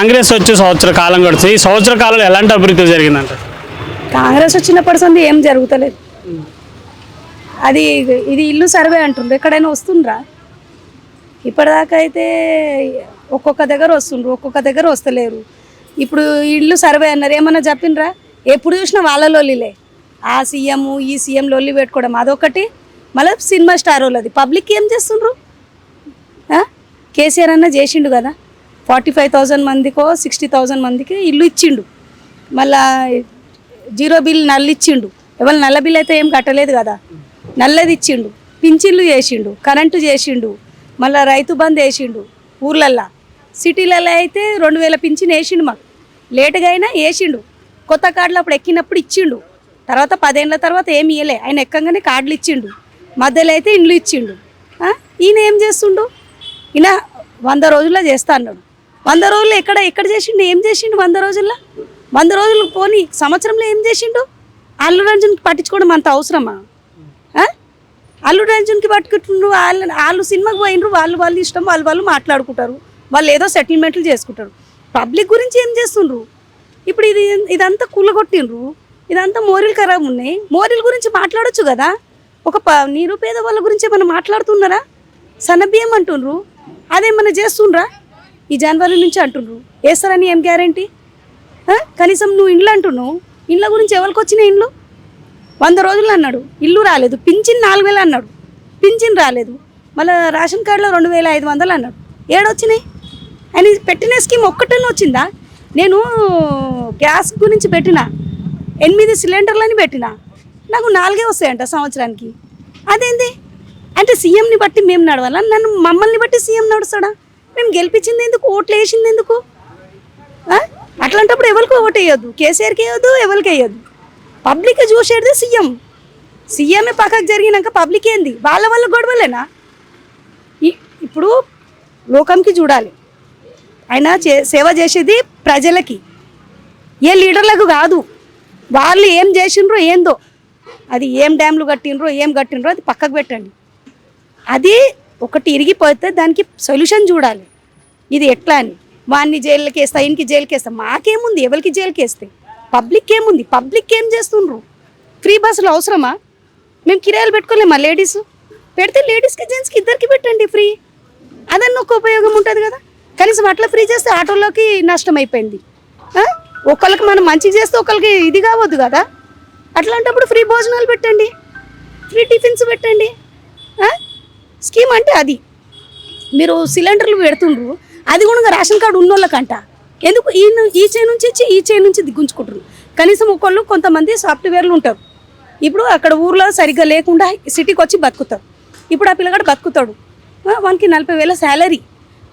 కాంగ్రెస్ వచ్చి సంవత్సర కాలం గడుస్తుంది. ఈ సంవత్సర కాలంలో ఎలాంటి అభివృద్ధి జరిగిందంట? కాంగ్రెస్ వచ్చినప్పటి సంది ఏం జరుగుతలేదు. అది ఇది ఇల్లు సర్వే అంటుండ్రు, ఎక్కడైనా వస్తుండ్రా? ఇప్పటిదాకా అయితే ఒక్కొక్క దగ్గర వస్తుండ్రు, ఒక్కొక్క దగ్గర వస్తలేరు. ఇప్పుడు ఇల్లు సర్వే అన్నారు, ఏమన్నా చెప్పిండ్రా? ఎప్పుడు చూసినా వాళ్ళ లొల్లిలే. ఆ సీఎం ఈ సీఎం లొల్లి పెట్టుకోవడం అదొకటి. మళ్ళీ సినిమా స్టార్ వాళ్ళది. పబ్లిక్ ఏం చేస్తుండ్రు? కేసీఆర్ అన్న చేసిండు కదా, 45,000 మందికో 60,000 మందికి ఇల్లు ఇచ్చిండు. మళ్ళా జీరో బిల్ నల్లు ఇచ్చిండు. ఎవరు నల్ల బిల్ అయితే ఏం కట్టలేదు కదా, నల్లది ఇచ్చిండు. పింఛన్లు చేసిండు, కరెంటు చేసిండు, మళ్ళీ రైతు బంద్ వేసిండు. ఊర్లల్లో సిటీలలో అయితే 2,000 పింఛన్ వేసిండు. మాకు లేటుగా అయినా వేసిండు. కొత్త కార్డులు అప్పుడు ఎక్కినప్పుడు ఇచ్చిండు. తర్వాత 10 ఏళ్ళ తర్వాత ఏమి ఇవ్వలే. ఆయన ఎక్కగానే కార్డులు ఇచ్చిండు. మధ్యలో అయితే ఇండ్లు ఇచ్చిండు. ఈయన ఏం చేస్తుండు? ఈయన 100 రోజుల్లో చేస్తా అన్నాడు. 100 రోజుల్లో ఎక్కడ చేసిండు? ఏం చేసిండు 100 రోజుల్లో? 100 రోజులు పోనీ సంవత్సరంలో ఏం చేసిండు? అల్లు అర్జున్కి పట్టించుకోవడం అంత అవసరమా? అల్లు అర్జున్కి పట్టుకుంటుండ్రు. వాళ్ళు సినిమాకి పోయినరు, వాళ్ళు ఇష్టం, వాళ్ళు మాట్లాడుకుంటారు, వాళ్ళు ఏదో సెటిల్మెంట్లు చేసుకుంటారు. పబ్లిక్ గురించి ఏం చేస్తుండ్రు? ఇప్పుడు ఇదంతా కూలగొట్టిండ్రు. ఇదంతా మోరీలు ఖరాబ్ ఉన్నాయి. మోరీల గురించి మాట్లాడొచ్చు కదా. ఒక నిరుపేద వాళ్ళ గురించి ఏమైనా మాట్లాడుతున్నారా? సన్నబియ్యం అంటుండ్రు, అదేమన్నా చేస్తుండ్రా? ఈ జనవరి నుంచి అంటుండ్రు, వేస్తారని ఏం గ్యారంటీ? కనీసం నువ్వు ఇండ్లు అంటున్నావు, ఇండ్ల గురించి ఎవరికి వచ్చినాయి ఇండ్లు? 100 రోజులు అన్నాడు, ఇల్లు రాలేదు. పింఛన్ 4,000 అన్నాడు, పింఛన్ రాలేదు. మళ్ళీ రేషన్ కార్డులో 2,500 అన్నాడు, ఏడొచ్చినాయి? ఆయన పెట్టిన స్కీమ్ ఒక్కటనే వచ్చిందా? నేను గ్యాస్ గురించి పెట్టిన 8 సిలిండర్లని పెట్టిన, నాకు 4 వస్తాయంట సంవత్సరానికి. అదేంది అంటే సీఎంని బట్టి మేము నడవాలా? మమ్మల్ని బట్టి సీఎం నడుస్తాడా? మేము గెలిపించింది ఎందుకు? ఓట్లు వేసింది ఎందుకు? అట్లాంటప్పుడు ఎవరికి ఓటు వేయొద్దు, కేసీఆర్కి వేయొద్దు, ఎవరికి వేయొద్దు. పబ్లిక్ చూసేది సీఎం. సీఎంఏ పక్కకు జరిగినాక పబ్లిక్ ఏంది? వాళ్ళ గొడవలేనా? ఇప్పుడు లోకంకి చూడాలి. ఆయన సేవ చేసేది ప్రజలకి, ఏ లీడర్లకు కాదు. వాళ్ళు ఏం చేసిండ్రో ఏందో, అది ఏం డ్యామ్లు కట్టిండ్రో అది పక్కకు పెట్టండి. అది ఒకటి ఇరిగిపోతే దానికి సొల్యూషన్ చూడాలి. ఇది ఎట్లా అని వాడిని జైలుకి వేస్తా, ఈయనకి జైలుకి వేస్తా. మాకేముంది ఎవరికి జైలుకి వేస్తే? పబ్లిక్ ఏముంది? పబ్లిక్ ఏం చేస్తుండ్రు? ఫ్రీ బస్సులు అవసరమా? మేము కిరాయిలు పెట్టుకోలేమా? లేడీస్ పెడితే లేడీస్కి జెంట్స్కి ఇద్దరికి పెట్టండి ఫ్రీ. అదన్న ఒక ఉపయోగం ఉంటుంది కదా. కనీసం అట్లా ఫ్రీ చేస్తే ఆటోలోకి నష్టం అయిపోయింది. ఒకళ్ళకి మనం మంచిగా చేస్తే ఒకళ్ళకి ఇది కావద్దు కదా. అట్లాంటప్పుడు ఫ్రీ భోజనాలు పెట్టండి, ఫ్రీ టిఫిన్స్ పెట్టండి. స్కీమ్ అంటే అది. మీరు సిలిండర్లు పెడుతుండ్రు, అది కూడా రేషన్ కార్డు ఉన్నోళ్ళకంట. ఎందుకు ఈ చే నుంచి ఇచ్చి ఈ చే నుంచి దిగ్గుంచుకుంటారు? కనీసం కొంతమంది సాఫ్ట్వేర్లు ఉంటారు. ఇప్పుడు అక్కడ ఊర్లో సరిగ్గా లేకుండా సిటీకి వచ్చి బతుకుతారు. ఇప్పుడు ఆ పిల్లగాడు బతుకుతాడు, వానికి 40,000 శాలరీ.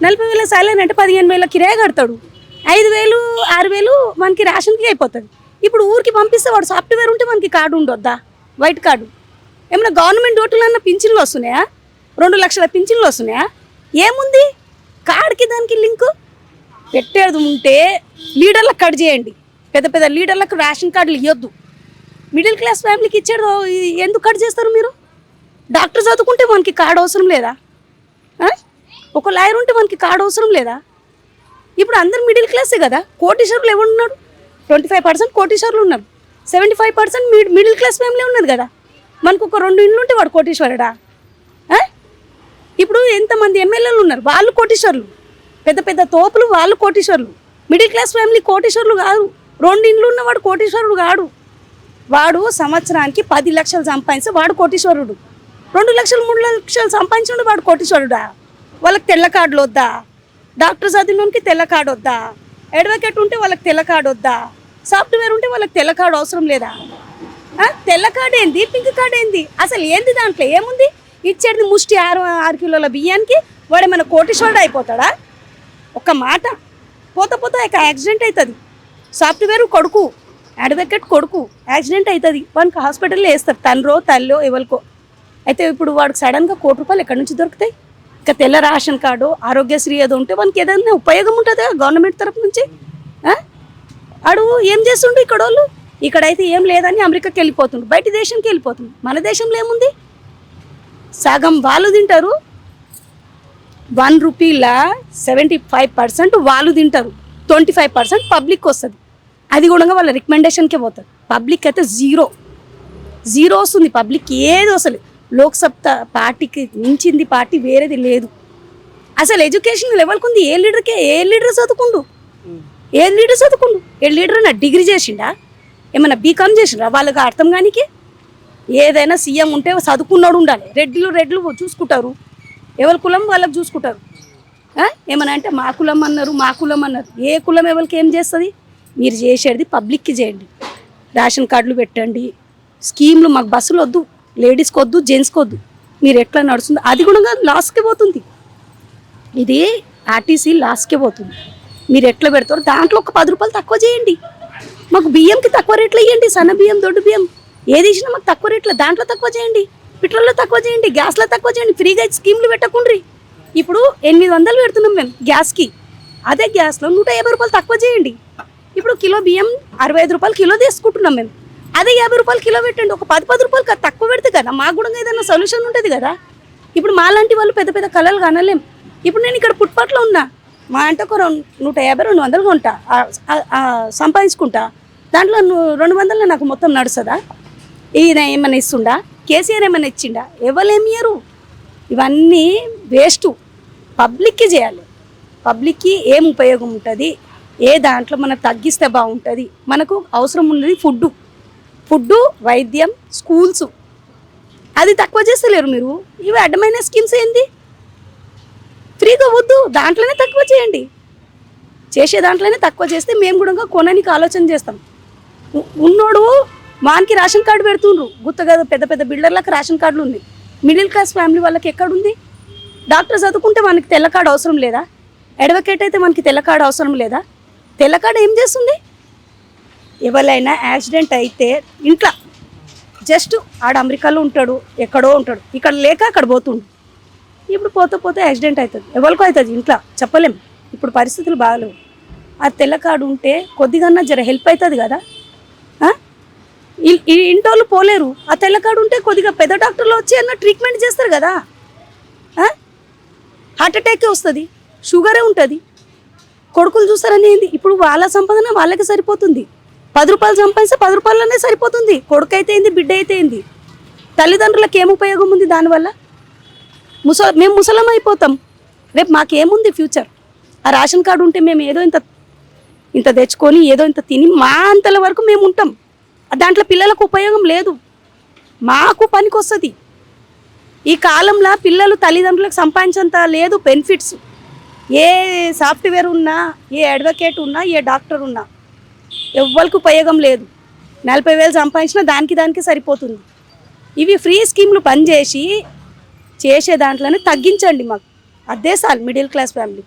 40,000 శాలరీ అంటే 15,000 కిరాయి కడతాడు. 5,000 6,000 మనకి రేషన్కి అయిపోతుంది. ఇప్పుడు ఊరికి పంపిస్తే వాడు సాఫ్ట్వేర్ ఉంటే మనకి కార్డు ఉండొద్దా? White card. ఏమైనా గవర్నమెంట్ ఓట్లన్నా పింఛన్లు వస్తున్నాయా? 2 లక్షల పింఛన్లు వస్తున్నాయా? ఏముంది కార్డుకి దానికి లింకు? పెట్టేది ఉంటే లీడర్లకు కట్ చేయండి. పెద్ద లీడర్లకు రేషన్ కార్డులు ఇవ్వద్దు. మిడిల్ క్లాస్ ఫ్యామిలీకి ఇచ్చేది ఎందుకు కట్ చేస్తారు మీరు? డాక్టర్ చదువుకుంటే మనకి కార్డు అవసరం లేదా? ఒక లాయర్ ఉంటే మనకి కార్డు అవసరం లేదా? ఇప్పుడు అందరు మిడిల్ క్లాసే కదా. కోటీశ్వరులు ఎవరున్నాడు? 25% కోటీశ్వరులు ఉన్నారు, 75% మిడిల్ క్లాస్ ఫ్యామిలీ ఉన్నది కదా. మనకు ఒక 2 ఇండ్లు ఉంటే వాడు కోటీశ్వరుడా? ఇప్పుడు ఎంతమంది ఎమ్మెల్యేలు ఉన్నారు, వాళ్ళు కోటీశ్వరులు. పెద్ద తోపులు వాళ్ళు కోటీశ్వరులు. మిడిల్ క్లాస్ ఫ్యామిలీ కోటీశ్వరులు కాదు. 2 ఇండ్లు ఉన్నవాడు కోటీశ్వరుడు కాడు. వాడు సంవత్సరానికి 10 లక్షలు సంపాదించి వాడు కోటీశ్వరుడు. 2 లక్షలు 3 లక్షలు సంపాదించిన వాడు కోటీశ్వరుడా? వాళ్ళకి తెల్ల కార్డులు వద్దా? డాక్టర్ చదివినోనికి తెల్ల కార్డు వద్దా? అడ్వకేట్ ఉంటే వాళ్ళకి తెల్ల కార్డు వద్దా? సాఫ్ట్వేర్ ఉంటే వాళ్ళకి తెల్ల కార్డు అవసరం లేదా? తెల్ల కార్డు ఏంది, పింక్ కార్డు ఏంది, అసలు ఏంది? దాంట్లో ఏముంది? ఇచ్చేది ముష్టి 6 కిలోల బియ్యానికి వాడేమైనా కోటీశ్వరుడు అయిపోతాడా? ఒక మాట పోతే యాక్సిడెంట్ అవుతుంది. సాఫ్ట్వేర్ కొడుకు, అడ్వకేట్ కొడుకు యాక్సిడెంట్ అవుతుంది, వానికి హాస్పిటల్లో వేస్తారు, తండ్రో తల్లో ఎవరికో. అయితే ఇప్పుడు వాడికి సడన్గా ₹1,00,00,000 ఎక్కడి నుంచి దొరుకుతాయి? ఇంకా తెల్ల రేషన్ కార్డు, ఆరోగ్యశ్రీ ఏదో ఉంటే వానికి ఏదైనా ఉపయోగం ఉంటుంది గవర్నమెంట్ తరఫు నుంచి. అడుగు ఏం చేస్తుండ్రు ఇక్కడ వాళ్ళు? ఇక్కడైతే ఏం లేదని అమెరికాకి వెళ్ళిపోతుండ్రు, బయట దేశానికి వెళ్ళిపోతుంది. మన దేశంలో ఏముంది? సగం వాళ్ళు తింటారు, ₹1 75% వాళ్ళు తింటారు. 25% పబ్లిక్ వస్తుంది. అది కూడా వాళ్ళ రికమెండేషన్కే పోతుంది. పబ్లిక్ అయితే జీరో వస్తుంది. పబ్లిక్ ఏది అసలు లోక్సత్తా పార్టీకి మించింది పార్టీ వేరేది లేదు. అసలు ఎడ్యుకేషన్ లెవెల్కి ఉంది. ఏ లీడర్ చదువుకుండు? ఏ లీడర్ నా డిగ్రీ చేసిండా? ఏమన్నా బీకామ్ చేసిండా? వాళ్ళకి అర్థం కానికి ఏదైనా సీఎం ఉంటే చదువుకున్నాడు ఉండాలి. రెడ్లు చూసుకుంటారు, ఎవరి కులం వాళ్ళకి చూసుకుంటారు. ఏమన్నా అంటే మా కులం అన్నారు. ఏ కులం ఎవరికి ఏం చేస్తుంది? మీరు చేసేది పబ్లిక్కి చేయండి. రేషన్ కార్డులు పెట్టండి, స్కీమ్లు. మాకు బస్సులు వద్దు, లేడీస్కి వద్దు, జెంట్స్కి వద్దు. మీరు ఎట్లా నడుస్తుంది అది కూడా లాస్కే పోతుంది. ఇది ఆర్టీసీ లాస్కే పోతుంది. మీరు ఎట్లా పెడతారు దాంట్లో ఒక 10 రూపాయలు తక్కువ చేయండి. మాకు బియ్యంకి తక్కువ రేట్లు ఇవ్వండి. సన్న బియ్యం, దొడ్డు బియ్యం ఏది ఇచ్చినా మాకు తక్కువ రేట్లో దాంట్లో తక్కువ చేయండి. పెట్రోల్లో తక్కువ చేయండి, గ్యాస్లో తక్కువ చేయండి. ఫ్రీగా స్కీమ్లు పెట్టకుండ్రి. ఇప్పుడు 800 పెడుతున్నాం మేము గ్యాస్కి. అదే గ్యాస్లో 150 రూపాయలు తక్కువ చేయండి. ఇప్పుడు కిలో బియ్యం 65 రూపాయలు కిలో తీసుకుంటున్నాం మేము. అదే 50 రూపాయలు కిలో పెట్టండి. ఒక 10 రూపాయలు తక్కువ పెడితే కదా మాకు కూడా ఏదైనా సొల్యూషన్ ఉంటుంది కదా. ఇప్పుడు మాలాంటి వాళ్ళు పెద్ద కళలు కనలేం. ఇప్పుడు నేను ఇక్కడ పుట్పాట్లో ఉన్నా. మా అంటే ఒక 150-200 కొంటా సంపాదించుకుంటా. దాంట్లో 200 నాకు మొత్తం నడుస్తుందా? ఈయన ఏమైనా ఇస్తుండా? కేసీఆర్ ఏమైనా ఇచ్చిండా? ఎవరేమి ఇయ్యరు. ఇవన్నీ వేస్ట్. పబ్లిక్కి చేయాలి. పబ్లిక్కి ఏం ఉపయోగం ఉంటుంది, ఏ దాంట్లో మనం తగ్గిస్తే బాగుంటుంది. మనకు అవసరం ఉన్నది ఫుడ్డు, వైద్యం, స్కూల్స్. అది తక్కువ చేస్తలేరు మీరు. ఇవి అడ్డమైన స్కీమ్స్ ఏంది? ఫ్రీగా వద్దు, దాంట్లోనే తక్కువ చేయండి. చేసే దాంట్లోనే తక్కువ చేస్తే మేము కూడా కొనడానికి ఆలోచన చేస్తాం. ఉన్నోడు వానికి రేషన్ కార్డు పెడుతుండ్రు. గుర్తుగా పెద్ద బిల్డర్లకు రేషన్ కార్డులు ఉన్నాయి. మిడిల్ క్లాస్ ఫ్యామిలీ వాళ్ళకి ఎక్కడుంది? డాక్టర్ చదువుకుంటే మనకి తెల్ల కార్డు అవసరం లేదా? అడ్వకేట్ అయితే మనకి తెల్ల కార్డు అవసరం లేదా? తెల్ల కార్డు ఏం చేస్తుంది? ఎవరైనా యాక్సిడెంట్ అయితే ఇంట్లో జస్ట్ ఆడ అమెరికాలో ఉంటాడు, ఎక్కడో ఉంటాడు, ఇక్కడ లేక అక్కడ పోతుండు. ఇప్పుడు పోతే యాక్సిడెంట్ అవుతుంది. ఎవరికో అవుతుంది ఇంట్లో, చెప్పలేం. ఇప్పుడు పరిస్థితులు బాగాలేవు. ఆ తెల్ల కార్డు ఉంటే కొద్దిగా జర హెల్ప్ అవుతుంది కదా. ఇంటోళ్ళు పోలేరు. ఆ తెల్ల కార్డు ఉంటే కొద్దిగా పెద్ద డాక్టర్లు వచ్చి ట్రీట్మెంట్ చేస్తారు కదా. హార్ట్ అటాకే వస్తుంది, షుగరే ఉంటుంది. కొడుకులు చూస్తారని ఏంది? ఇప్పుడు వాళ్ళ సంపాదన వాళ్ళకి సరిపోతుంది. 10 రూపాయలు సంపాదిస్తే 10 రూపాయలనే సరిపోతుంది. కొడుకు అయితే ఏంది, బిడ్డ అయితే ఏంది. తల్లిదండ్రులకు ఏం ఉపయోగం ఉంది దానివల్ల? మేము ముసలం అయిపోతాం. రేపు మాకేముంది ఫ్యూచర్? ఆ రేషన్ కార్డు ఉంటే మేము ఏదో ఇంత తెచ్చుకొని ఏదో ఇంత తిని మా అంతల వరకు మేము ఉంటాం. దాంట్లో పిల్లలకు ఉపయోగం లేదు, మాకు పనికి వస్తుంది. ఈ కాలంలో పిల్లలు తల్లిదండ్రులకు సంపాదించేంత లేదు బెనిఫిట్స్. ఏ సాఫ్ట్వేర్ ఉన్నా, ఏ అడ్వకేట్ ఉన్నా, ఏ డాక్టర్ ఉన్నా ఎవ్వరికి ఉపయోగం లేదు. 40,000 సంపాదించినా దానికి సరిపోతుంది. ఇవి ఫ్రీ స్కీమ్లు పనిచేసి చేసే దాంట్లోనే తగ్గించండి మాకు. అదే సార్ మిడిల్ క్లాస్ ఫ్యామిలీ.